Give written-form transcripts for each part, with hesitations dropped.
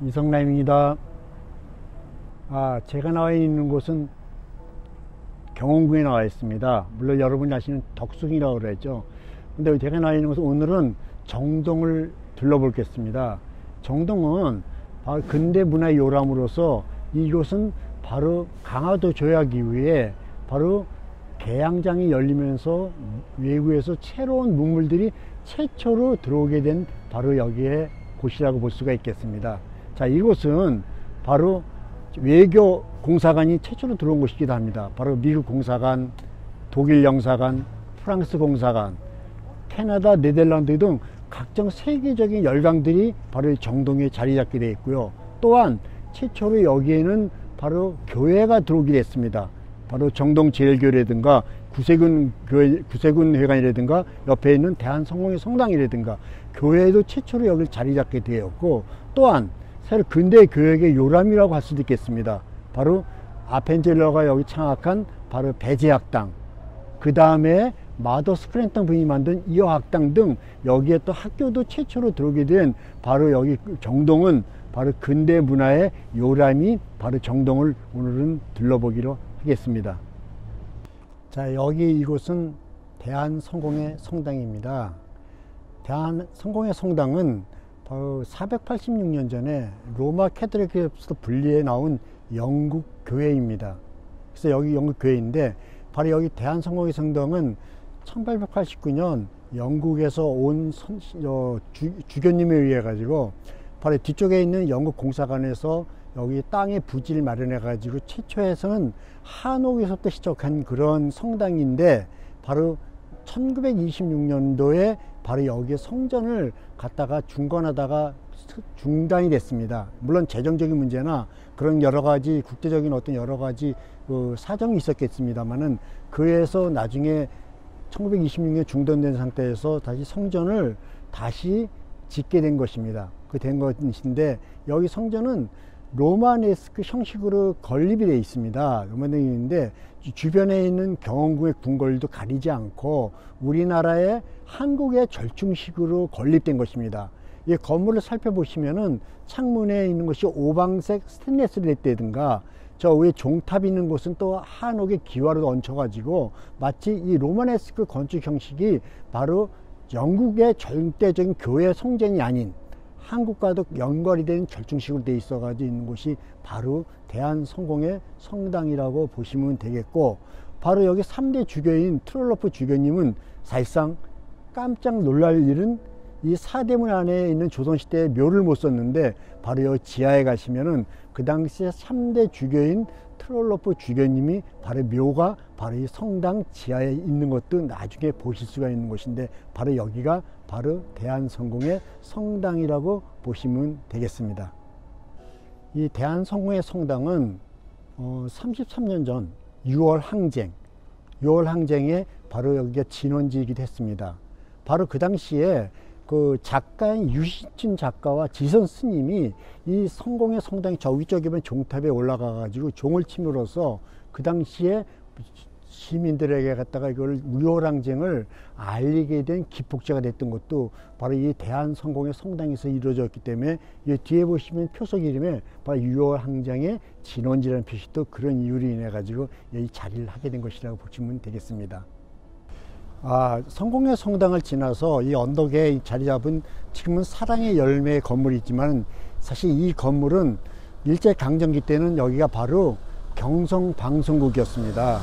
이성남입니다. 제가 나와 있는 곳은 경운궁에 나와 있습니다. 물론 여러분이 아시는 덕숭이라고 그랬죠. 근데 제가 나와 있는 곳은 오늘은 정동을 둘러보겠습니다. 정동은 바로 근대 문화의 요람으로서 이곳은 바로 강화도 조약 이후에 바로 개항장이 열리면서 외국에서 새로운 문물들이 최초로 들어오게 된 바로 여기에 곳이라고 볼 수가 있겠습니다. 자, 이곳은 바로 외교 공사관이 최초로 들어온 곳이기도 합니다. 바로 미국 공사관, 독일 영사관, 프랑스 공사관, 캐나다, 네덜란드 등 각종 세계적인 열강들이 바로 정동에 자리 잡게 되어 있고요. 또한 최초로 여기에는 바로 교회가 들어오게 됐습니다. 바로 정동제일교회라든가 구세군 회관이라든가 옆에 있는 대한성공회 성당이라든가 교회도 최초로 여기를 자리 잡게 되었고, 또한 새로 근대 교역의 요람이라고 할 수도 있겠습니다. 바로 아펜젤러가 여기 창학한 바로 배제학당, 그 다음에 마더 스크랜턴 부인이 만든 이어학당 등 여기에 또 학교도 최초로 들어오게 된 바로 여기 정동은 바로 근대 문화의 요람이 바로 정동을 오늘은 둘러보기로 하겠습니다. 자, 여기 이곳은 대한성공회 성당입니다. 대한성공회 성당은 바로 486년 전에 로마 캐톨릭에서 분리해 나온 영국 교회입니다. 그래서 여기 영국 교회인데, 바로 여기 대한성공회 성당은 1889년 영국에서 온 주교님에 의해 가지고 바로 뒤쪽에 있는 영국 공사관에서 여기 땅에 부지를 마련해 가지고 최초에서는 한옥에서부터 시작한 그런 성당인데, 바로 1926년도에 바로 여기에 성전을 갖다가 중건하다가 중단이 됐습니다. 물론 재정적인 문제나 그런 여러 가지 국제적인 어떤 여러 가지 사정이 있었겠습니다만은, 그에서 나중에 1926년 중단된 상태에서 다시 성전을 다시 짓게 된 것입니다. 그 된 것인데, 여기 성전은 로마네스크 형식으로 건립이 되어 있습니다. 로마네스크인데 주변에 있는 경운궁의 궁궐도 가리지 않고 우리나라의 한국의 절충식으로 건립된 것입니다. 이 건물을 살펴보시면은 창문에 있는 것이 오방색 스테인리스로 됐다든가, 저 위에 종탑이 있는 곳은 또 한옥의 기와로 얹혀가지고 마치 이 로마네스크 건축 형식이 바로 영국의 절대적인 교회 성전이 아닌 한국과도 연결이 된 절충식으로 되어 있어 가지고 있는 곳이 바로 대한성공회 성당이라고 보시면 되겠고, 바로 여기 3대 주교인 트롤로프 주교님은 사실상 깜짝 놀랄 일은 이 사대문 안에 있는 조선시대의 묘를 못 썼는데, 바로 여기 지하에 가시면은 그 당시에 3대 주교인 트롤로프 주교님이 바로 묘가 바로 이 성당 지하에 있는 것도 나중에 보실 수가 있는 곳인데, 바로 여기가 바로 대한성공회 성당이라고 보시면 되겠습니다. 이 대한성공회 성당은 33년 전 6월 항쟁에 바로 여기가 진원지이기도 했습니다. 바로 그 당시에 그 작가인 유시춘 작가와 지선 스님이 이 성공회 성당이 저 위쪽에 보면 종탑에 올라가 가지고 종을 침으로써 그 당시에 시민들에게 갖다가 이걸 무효항쟁을 알리게 된 기폭제가 됐던 것도 바로 이 대한성공회 성당에서 이루어졌기 때문에, 이 뒤에 보시면 표석 이름에 바로 6월 항쟁의 진원지라는 표시도 그런 이유로 인해 가지고 여기 자리를 하게 된 것이라고 보시면 되겠습니다. 성공회 성당을 지나서 이 언덕에 자리 잡은 지금은 사랑의 열매 건물이 있지만, 사실 이 건물은 일제강점기 때는 여기가 바로 경성방송국이었습니다.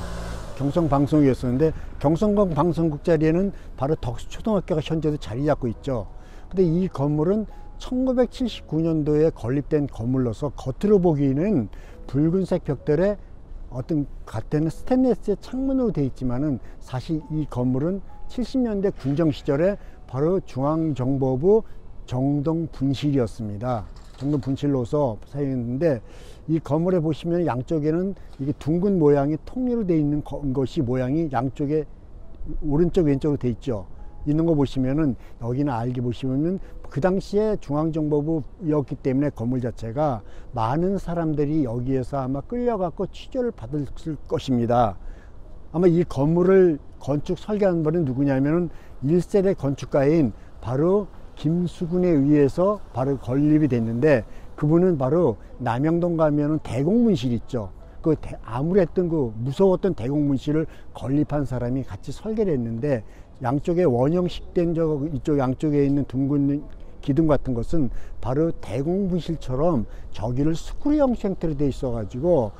경성방송국이었었는데, 경성방송국 자리에는 바로 덕수초등학교가 현재도 자리 잡고 있죠. 근데 이 건물은 1979년도에 건립된 건물로서 겉으로 보기에는 붉은색 벽돌에 어떤 같은 스테인리스 창문으로 되어 있지만은, 사실 이 건물은 70년대 군정 시절에 바로 중앙정보부 정동분실이었습니다. 정동분실로서 사용했는데, 이 건물에 보시면 양쪽에는 이게 둥근 모양의 통으로 되어 있는 것이 모양이 양쪽에 오른쪽 왼쪽으로 되어 있죠. 있는 거 보시면은, 여기는 알게 보시면은 그 당시에 중앙정보부였기 때문에 건물 자체가 많은 사람들이 여기에서 아마 끌려갖고 취조를 받을 것입니다. 아마 이 건물을 건축 설계한 분은 누구냐면은 1세대 건축가인 바로 김수근에 의해서 바로 건립이 됐는데, 그분은 바로 남영동 가면은 대공문실 있죠. 그 아무랬던 그 무서웠던 대공문실을 건립한 사람이 같이 설계를 했는데, 양쪽에 원형식된 이쪽 양쪽에 있는 둥근 기둥 같은 것은 바로 대공분실처럼 저기를 스크류 형태로 돼 있어 가지고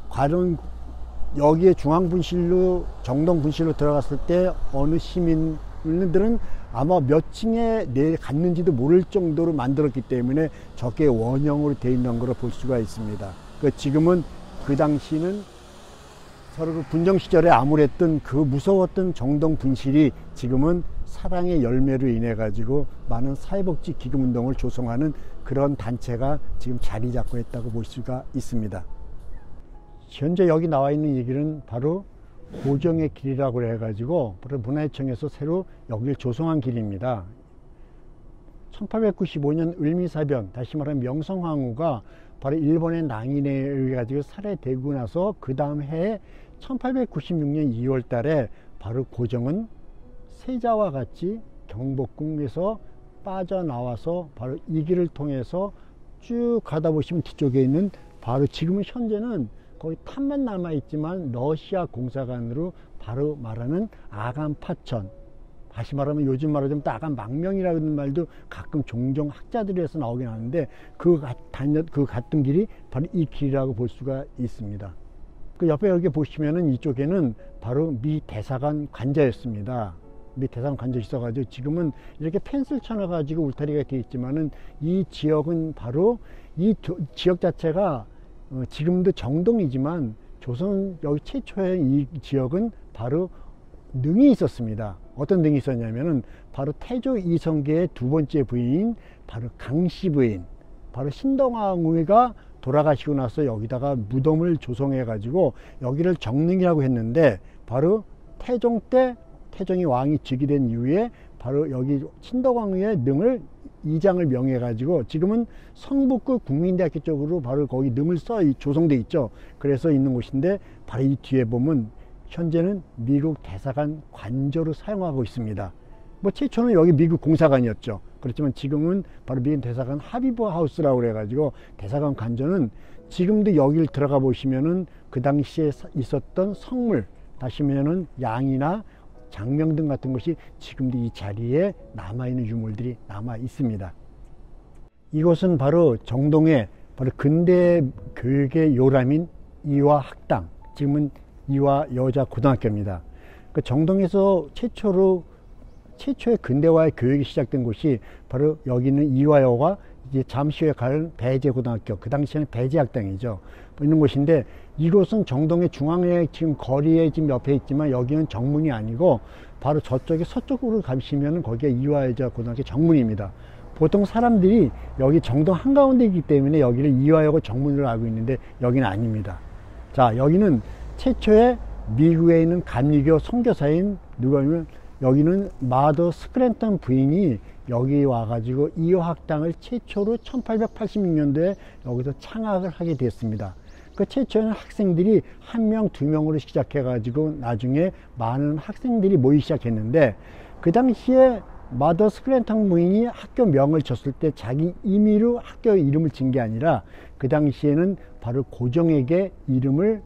과연 여기에 중앙분실로 정동분실로 들어갔을 때 어느 시민들은 아마 몇 층에 갔는지도 모를 정도로 만들었기 때문에 저게 원형으로 돼 있는 걸로 볼 수가 있습니다. 지금은 그 당시는 서로 그 분정 시절에 암울했던 그 무서웠던 정동 분실이 지금은 사랑의 열매로 인해 가지고 많은 사회복지 기금 운동을 조성하는 그런 단체가 지금 자리 잡고 있다고 볼 수가 있습니다. 현재 여기 나와 있는 얘기는 바로 고정의 길이라고 해 가지고 문화유청에서 새로 여기를 조성한 길입니다. 1895년 을미사변, 다시 말하면 명성황후가 바로 일본의 낭인에 의해 가지고 살해되고 나서 그 다음 해에 1896년 2월 달에 바로 고정은 세자와 같이 경복궁에서 빠져나와서 바로 이 길을 통해서 쭉 가다 보시면 뒤쪽에 있는 바로 지금은 현재는 거의 탑만 남아 있지만 러시아 공사관으로 바로 말하는 아간 파천, 다시 말하면 요즘 말로 좀 아간 망명이라는 말도 가끔 종종 학자들에서 나오긴 하는데 그 갔던 길이 바로 이 길이라고 볼 수가 있습니다. 그 옆에 여기 보시면은 이쪽에는 바로 미 대사관 관저였습니다. 미 대사관 관저 있어가지고 지금은 이렇게 펜스를 쳐놔가지고 울타리가 되어 있지만은 이 지역은 바로 이 지역 자체가 지금도 정동이지만 조선 여기 최초의 이 지역은 바로 능이 있었습니다. 어떤 능이 있었냐면은 바로 태조 이성계의 두 번째 부인 바로 강씨 부인, 바로 신동왕후가 돌아가시고 나서 여기다가 무덤을 조성해 가지고 여기를 정릉이라고 했는데, 바로 태종 때 태종이 왕이 즉위된 이후에 바로 여기 신덕왕후의 능을 이장을 명해 가지고 지금은 성북구 국민대학교 쪽으로 바로 거기 능을 조성돼 있죠. 그래서 있는 곳인데 바로 이 뒤에 보면 현재는 미국 대사관 관저로 사용하고 있습니다. 뭐 최초는 여기 미국 공사관이었죠. 그렇지만 지금은 바로 미국 대사관 하비브 하우스라고 그래가지고 대사관 관저는 지금도 여기를 들어가 보시면은 그 당시에 있었던 성물, 다시 말하면 양이나 장명등 같은 것이 지금도 이 자리에 남아있는 유물들이 남아 있습니다. 이곳은 바로 정동의 바로 근대 교육의 요람인 이화학당, 지금은 이화여자고등학교입니다. 그 정동에서 최초의 근대화의 교육이 시작된 곳이 바로 여기는 이화여가 이제 잠시 후에 갈 배제고등학교, 그 당시에는 배제학당이죠. 있는 곳인데 이곳은 정동의 중앙에 지금 거리에 지금 옆에 있지만 여기는 정문이 아니고 바로 저쪽에 서쪽으로 가시면 거기가 이화여자고등학교 정문입니다. 보통 사람들이 여기 정동 한가운데 있기 때문에 여기를 이화여고 정문으로 알고 있는데 여기는 아닙니다. 자, 여기는 최초의 미국에 있는 감리교 선교사인 누가면 여기는 마더 스크랜턴 부인이 여기 와가지고 이화학당을 최초로 1886년도에 여기서 창학을 하게 됐습니다. 그 최초에는 학생들이 한 명, 두 명으로 시작해가지고 나중에 많은 학생들이 모이기 시작했는데, 그 당시에 마더 스크랜턴 부인이 학교 명을 줬을 때 자기 임의로 학교 이름을 진 게 아니라 그 당시에는 바로 고정에게 이름을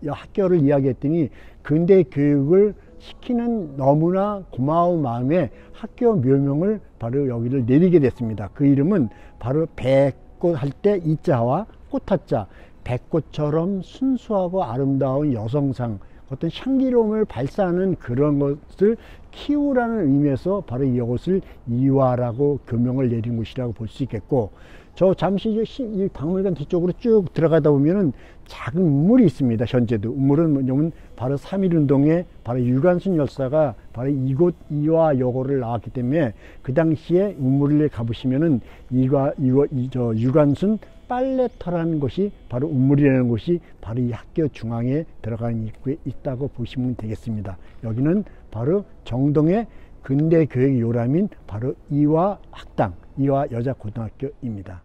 학교를 이야기했더니 근대 교육을 시키는 너무나 고마운 마음에 학교 묘명을 바로 여기를 내리게 됐습니다. 그 이름은 바로 백꽃 할 때 이자와 꽃화자, 백꽃처럼 순수하고 아름다운 여성상, 어떤 향기로움을 발산하는 그런 것을 키우라는 의미에서 바로 이것을 이화라고 교명을 내린 곳이라고 볼 수 있겠고, 저 잠시 이 박물관 뒤쪽으로 쭉 들어가다 보면은 작은 우물이 있습니다. 현재도 우물은 뭐냐면 바로 3.1운동에 바로 유관순 열사가 바로 이곳 이화여고를 나왔기 때문에 그 당시에 우물을 가보시면은 유관순 빨래터라는 곳이 바로 우물이라는 곳이 바로 이 학교 중앙에 들어가는 입구에 있다고 보시면 되겠습니다. 여기는 바로 정동의 근대 교육 요람인 바로 이화학당, 이화여자고등학교입니다.